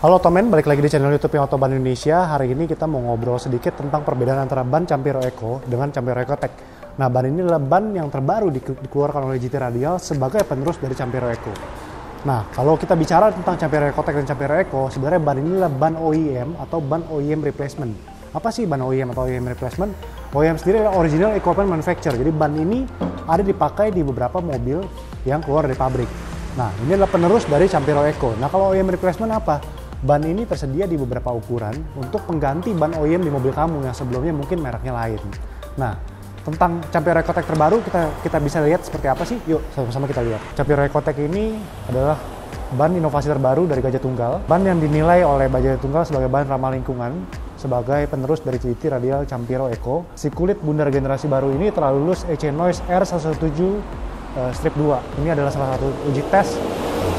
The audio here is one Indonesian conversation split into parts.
Halo teman, balik lagi di channel YouTube Otoban Indonesia. Hari ini kita mau ngobrol sedikit tentang perbedaan antara ban Campiro Eco dengan Campiro Ecotec. Nah, ban ini adalah ban yang terbaru dikeluarkan oleh GT Radial sebagai penerus dari Campiro Eco. Nah, kalau kita bicara tentang Campiro Ecotec dan Campiro Eco, sebenarnya ban ini adalah ban OEM atau ban OEM replacement. Apa sih ban OEM atau OEM replacement? OEM sendiri adalah original equipment manufacturer. Jadi ban ini ada dipakai di beberapa mobil yang keluar dari pabrik. Nah, ini adalah penerus dari Campiro Eco. Nah, kalau OEM replacement apa? Ban ini tersedia di beberapa ukuran untuk pengganti ban OEM di mobil kamu yang sebelumnya mungkin mereknya lain. Nah, tentang Campiro Ecotec terbaru kita bisa lihat seperti apa sih? Yuk, sama-sama kita lihat. Campiro Ecotec ini adalah ban inovasi terbaru dari Gajah Tunggal. Ban yang dinilai oleh Gajah Tunggal sebagai ban ramah lingkungan, sebagai penerus dari GT Radial Campiro Eco. Si kulit bundar generasi baru ini telah lulus EC Noise R117-2. Ini adalah salah satu uji tes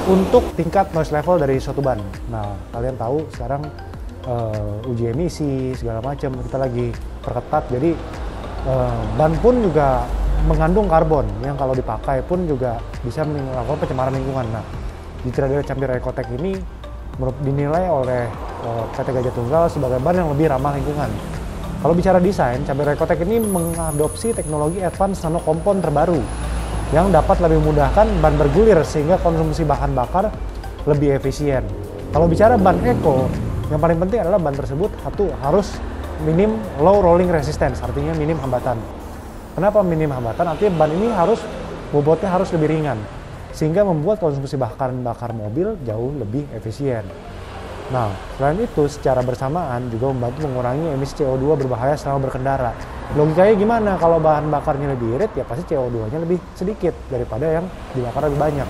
untuk tingkat noise level dari suatu ban. Nah, kalian tahu sekarang uji emisi segala macam kita lagi perketat. Jadi ban pun juga mengandung karbon yang kalau dipakai pun juga bisa melakukan pencemaran lingkungan. Nah, di Radial Campiro Ecotec ini dinilai oleh PT Gajah Tunggal sebagai ban yang lebih ramah lingkungan. Kalau bicara desain, Campiro Ecotec ini mengadopsi teknologi advance nano compound terbaru yang dapat lebih memudahkan ban bergulir sehingga konsumsi bahan bakar lebih efisien. Kalau bicara ban eco, yang paling penting adalah ban tersebut harus minim low rolling resistance, artinya minim hambatan. Kenapa minim hambatan? Artinya ban ini bobotnya harus lebih ringan, sehingga membuat konsumsi bahan bakar mobil jauh lebih efisien. Nah, selain itu secara bersamaan juga membantu mengurangi emisi CO2 berbahaya selama berkendara. Logikanya gimana? Kalau bahan bakarnya lebih irit, ya pasti CO2-nya lebih sedikit daripada yang dibakar lebih banyak.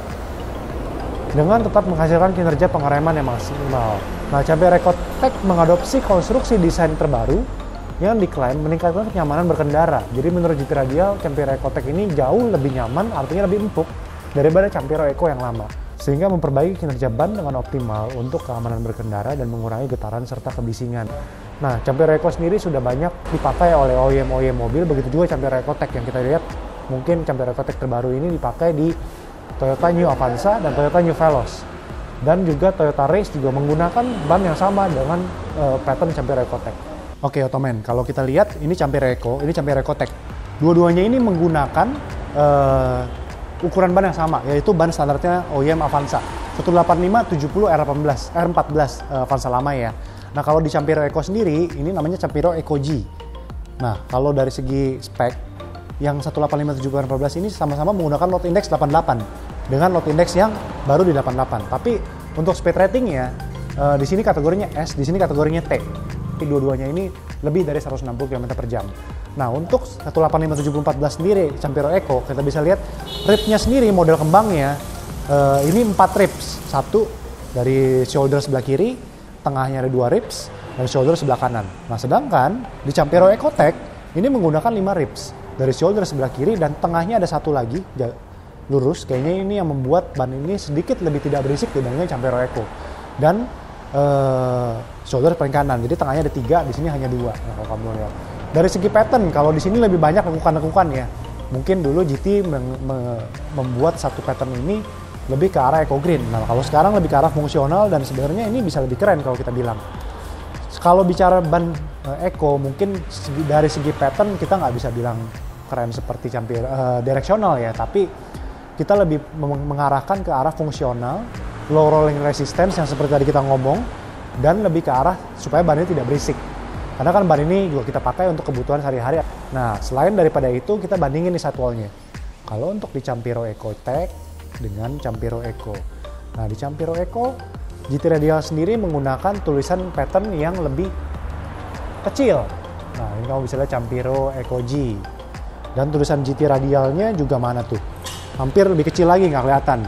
Dengan tetap menghasilkan kinerja pengereman yang maksimal. Nah, Campiro Ecotec mengadopsi konstruksi desain terbaru yang diklaim meningkatkan kenyamanan berkendara. Jadi menurut GT Radial, Campiro Ecotec ini jauh lebih nyaman, artinya lebih empuk daripada Campiro Eco yang lama, sehingga memperbaiki kinerja ban dengan optimal untuk keamanan berkendara dan mengurangi getaran serta kebisingan. Nah, Campiro Eco sendiri sudah banyak dipakai oleh OEM mobil, begitu juga Campiro Ecotec yang kita lihat. Mungkin Campiro Ecotec terbaru ini dipakai di Toyota New Avanza dan Toyota New Veloz. Dan juga Toyota Race juga menggunakan ban yang sama dengan pattern Campiro Ecotec. Oke, Otomen, kalau kita lihat ini Campiro Eco, ini Campiro Ecotec. Dua-duanya ini menggunakan ukuran ban yang sama, yaitu ban standarnya OEM Avanza 185/70 R14 Avanza lama ya. Nah, kalau di Campiro Eco sendiri ini namanya Campiro Eco G. Nah, kalau dari segi spek yang 185/70 R14 ini sama-sama menggunakan load index 88 dengan load index yang baru di 88. Tapi untuk speed ratingnya di sini kategorinya S, di sini kategorinya T. Tapi dua-duanya ini lebih dari 160 km/jam. Nah, untuk 185/70 sendiri Campiro Eco kita bisa lihat ribnya sendiri, model kembangnya ini 4 ribs. Satu dari shoulder sebelah kiri, tengahnya ada 2 ribs, dan shoulder sebelah kanan. Nah, sedangkan di Campiro Ecotec ini menggunakan 5 ribs dari shoulder sebelah kiri dan tengahnya ada satu lagi lurus. Kayaknya ini yang membuat ban ini sedikit lebih tidak berisik dibandingkan Campiro Eco. Dan shoulder paling kanan, jadi tengahnya ada 3, di sini hanya 2. Nah, kalau kamu lihat dari segi pattern, kalau di sini lebih banyak lekukan ya. Mungkin dulu GT membuat satu pattern ini lebih ke arah eco green. Nah, kalau sekarang lebih ke arah fungsional dan sebenarnya ini bisa lebih keren kalau kita bilang. Kalau bicara ban eco, mungkin dari segi pattern kita nggak bisa bilang keren seperti Campiro directional ya, tapi kita lebih mengarahkan ke arah fungsional, low rolling resistance yang seperti tadi kita ngomong, dan lebih ke arah supaya ban ini tidak berisik. Karena kan ban ini juga kita pakai untuk kebutuhan sehari-hari. Nah, selain daripada itu kita bandingin nih satualnya. Kalau untuk di Campiro Ecotec dengan Campiro Eco. Nah, di Campiro Eco, GT Radial sendiri menggunakan tulisan pattern yang lebih kecil. Nah, ini kamu bisa lihat Campiro Eco G. Dan tulisan GT Radialnya juga mana tuh? Hampir lebih kecil lagi, nggak kelihatan.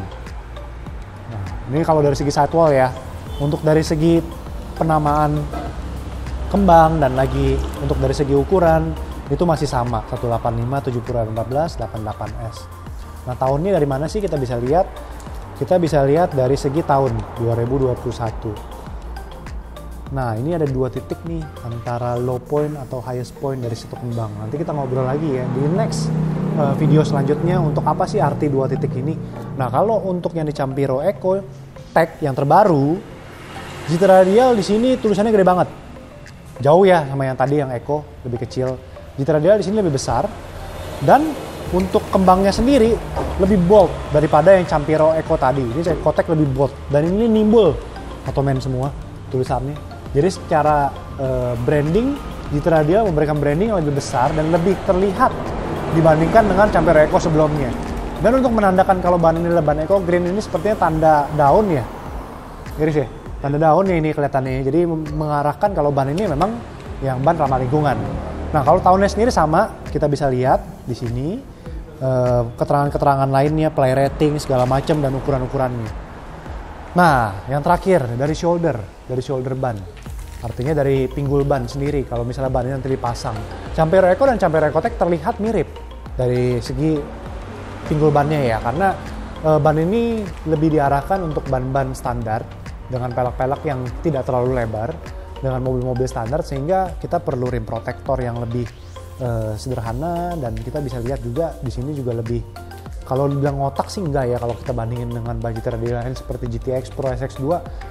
Nah, ini kalau dari segi sidewall ya. Untuk dari segi penamaan kembang dan lagi untuk dari segi ukuran itu masih sama 185/70 R14 88S. Nah, tahunnya dari mana sih kita bisa lihat? Kita bisa lihat dari segi tahun 2021. Nah, ini ada 2 titik nih antara low point atau highest point dari situ kembang. Nanti kita ngobrol lagi ya di next video selanjutnya untuk apa sih arti 2 titik ini. Nah, kalau untuk yang di Campiro Ecotec yang terbaru GT Radial di sini tulisannya gede banget. Jauh ya sama yang tadi yang Eco, lebih kecil. GT Radial di sini lebih besar. Dan untuk kembangnya sendiri lebih bold daripada yang Campiro Eco tadi. Ini Ecotec lebih bold dan ini nimbul Ottoman semua tulisannya. Jadi secara branding, GT Radial memberikan branding yang lebih besar dan lebih terlihat dibandingkan dengan Campiro Eco sebelumnya. Dan untuk menandakan kalau ban ini adalah ban Eco Green, ini sepertinya tanda daun ya. Iris ya, tanda daun ya ini kelihatannya. Jadi mengarahkan kalau ban ini memang yang ban ramah lingkungan. Nah kalau tahunnya sendiri sama, kita bisa lihat di sini keterangan-keterangan lainnya, play rating segala macam dan ukuran-ukurannya. Nah yang terakhir dari shoulder ban. Artinya dari pinggul ban sendiri. Kalau misalnya ban ini nanti dipasang, Campiro Eco dan Campiro Ecotec terlihat mirip dari segi pinggul bannya ya, karena ban ini lebih diarahkan untuk ban-ban standar dengan pelek-pelek yang tidak terlalu lebar dengan mobil-mobil standar, sehingga kita perlu rim protektor yang lebih sederhana. Dan kita bisa lihat juga di sini juga lebih, kalau dibilang ngotak sih enggak ya, kalau kita bandingin dengan ban GT Radial lain seperti GTX Pro SX2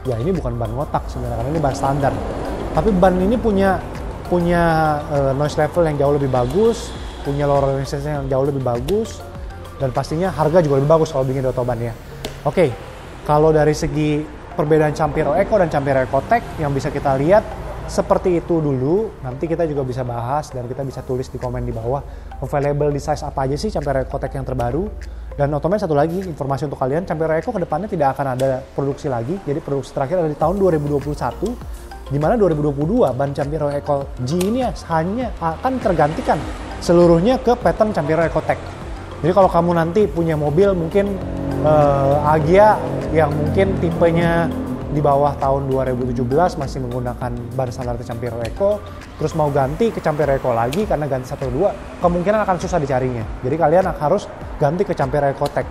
ya, ini bukan ban ngotak sebenarnya karena ini ban standar, tapi ban ini punya noise level yang jauh lebih bagus, punya low resistance yang jauh lebih bagus, dan pastinya harga juga lebih bagus kalau bikin di Autobahn ya. Oke, kalau dari segi perbedaan Campiro Eco dan Campiro Ecotec yang bisa kita lihat seperti itu dulu. Nanti kita juga bisa bahas dan kita bisa tulis di komen di bawah available di size apa aja sih Campiro Ecotec yang terbaru. Dan otomatis satu lagi informasi untuk kalian, Campiro Eco kedepannya tidak akan ada produksi lagi. Jadi produksi terakhir ada di tahun 2021, di mana 2022 ban Campiro Eco G ini hanya akan tergantikan seluruhnya ke pattern Campiro Ecotec. Jadi kalau kamu nanti punya mobil mungkin Agya yang mungkin tipenya di bawah tahun 2017 masih menggunakan ban standar Campiro Eco, terus mau ganti ke Campiro Eco lagi karena ganti 1 atau 2, kemungkinan akan susah dicarinya. Jadi kalian harus ganti ke Campiro Ecotec.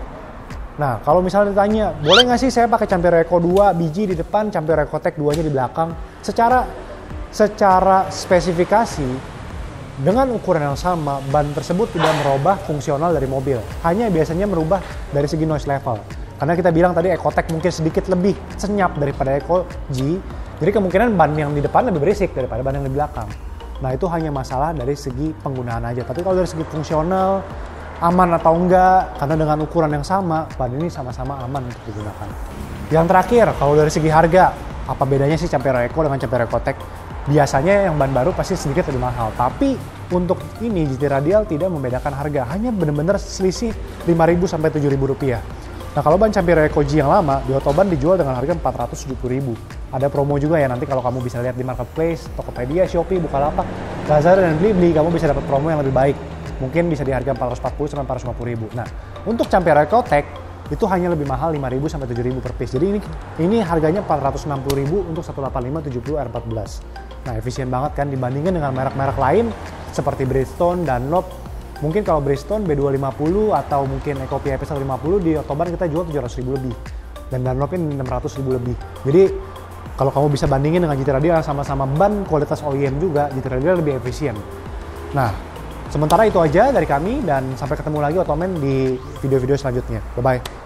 Nah kalau misalnya ditanya, boleh nggak sih saya pakai Campiro Eco 2 biji di depan, Campiro Ecotec 2-nya di belakang? Secara spesifikasi, dengan ukuran yang sama, ban tersebut tidak merubah fungsional dari mobil. Hanya biasanya merubah dari segi noise level. Karena kita bilang tadi Ecotec mungkin sedikit lebih senyap daripada Eco G. Jadi kemungkinan ban yang di depan lebih berisik daripada ban yang di belakang. Nah itu hanya masalah dari segi penggunaan aja. Tapi kalau dari segi fungsional, aman atau enggak, karena dengan ukuran yang sama, ban ini sama-sama aman untuk digunakan. Yang terakhir, kalau dari segi harga, apa bedanya sih Campiro Eco dengan Campiro Ecotec? Biasanya yang ban baru pasti sedikit lebih mahal, tapi untuk ini GT Radial tidak membedakan harga, hanya benar-benar selisih 5.000 sampai 7.000 rupiah. Nah kalau ban Campiro Eco G yang lama di Autobahn dijual dengan harga 470.000. Ada promo juga ya, nanti kalau kamu bisa lihat di Marketplace, Tokopedia, Shopee, Bukalapak, Lazada dan Blibli, kamu bisa dapat promo yang lebih baik. Mungkin bisa di harga 440 sampai 450.000. Nah untuk Campiro Ecotec itu hanya lebih mahal 5.000 sampai 7.000 per piece. Jadi ini harganya 460.000 untuk 185 70 R14. Nah efisien banget kan dibandingkan dengan merek-merek lain seperti Bridgestone, Dunlop. Mungkin kalau Bridgestone B250 atau mungkin Eco PIP 150 di Autobahn kita jual 700.000 lebih. Dan Dunlop ini 600.000 lebih. Jadi kalau kamu bisa bandingin dengan GT Radial sama-sama ban kualitas OEM juga, GT Radial lebih efisien. Nah sementara itu aja dari kami dan sampai ketemu lagi Ottoman di video-video selanjutnya. Bye-bye.